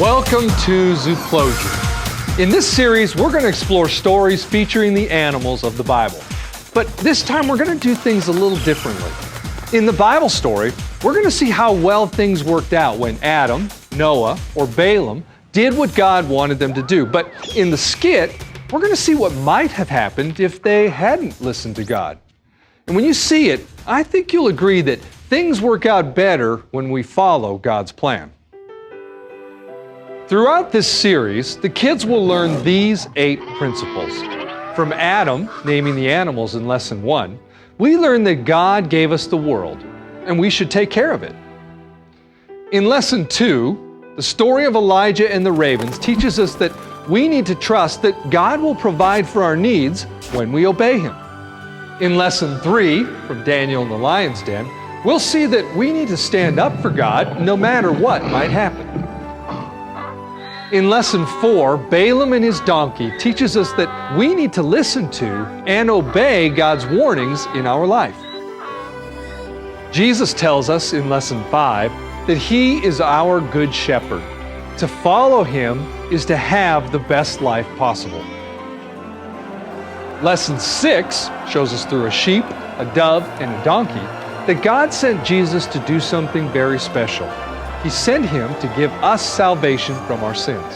Welcome to Zooplosion. In this series, we're going to explore stories featuring the animals of the Bible. But this time, we're going to do things a little differently. In the Bible story, we're going to see how well things worked out when Adam, Noah, or Balaam did what God wanted them to do. But in the skit, we're going to see what might have happened if they hadn't listened to God. And when you see it, I think you'll agree that things work out better when we follow God's plan. Throughout this series, the kids will learn these 8 principles. From Adam, naming the animals in Lesson 1, we learn that God gave us the world, and we should take care of it. In Lesson 2, the story of Elijah and the ravens teaches us that we need to trust that God will provide for our needs when we obey Him. In Lesson 3, from Daniel in the lion's den, we'll see that we need to stand up for God no matter what might happen. In Lesson 4, Balaam and his donkey teaches us that we need to listen to and obey God's warnings in our life. Jesus tells us in Lesson 5 that He is our good shepherd. To follow Him is to have the best life possible. Lesson 6 shows us through a sheep, a dove, and a donkey that God sent Jesus to do something very special. He sent Him to give us salvation from our sins.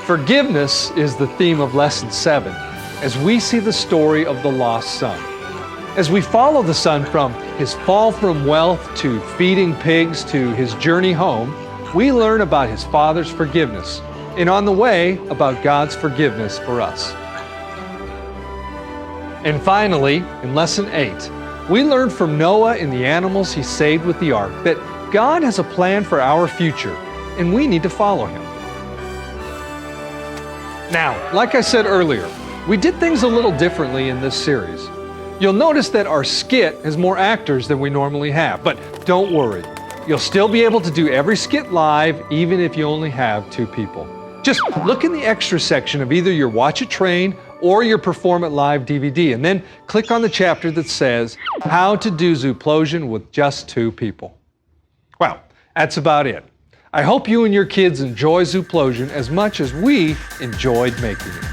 Forgiveness is the theme of Lesson 7, as we see the story of the lost son. As we follow the son from his fall from wealth to feeding pigs to his journey home, we learn about his father's forgiveness, and on the way, about God's forgiveness for us. And finally, in Lesson 8, we learn from Noah and the animals he saved with the ark that God has a plan for our future, and we need to follow Him. Now, like I said earlier, we did things a little differently in this series. You'll notice that our skit has more actors than we normally have, but don't worry. You'll still be able to do every skit live, even if you only have 2 people. Just look in the extra section of either your Watch It Train or your Perform It Live DVD, and then click on the chapter that says, How to Do Zooplosion with Just 2 People. Well, that's about it. I hope you and your kids enjoy Zooplosion as much as we enjoyed making it.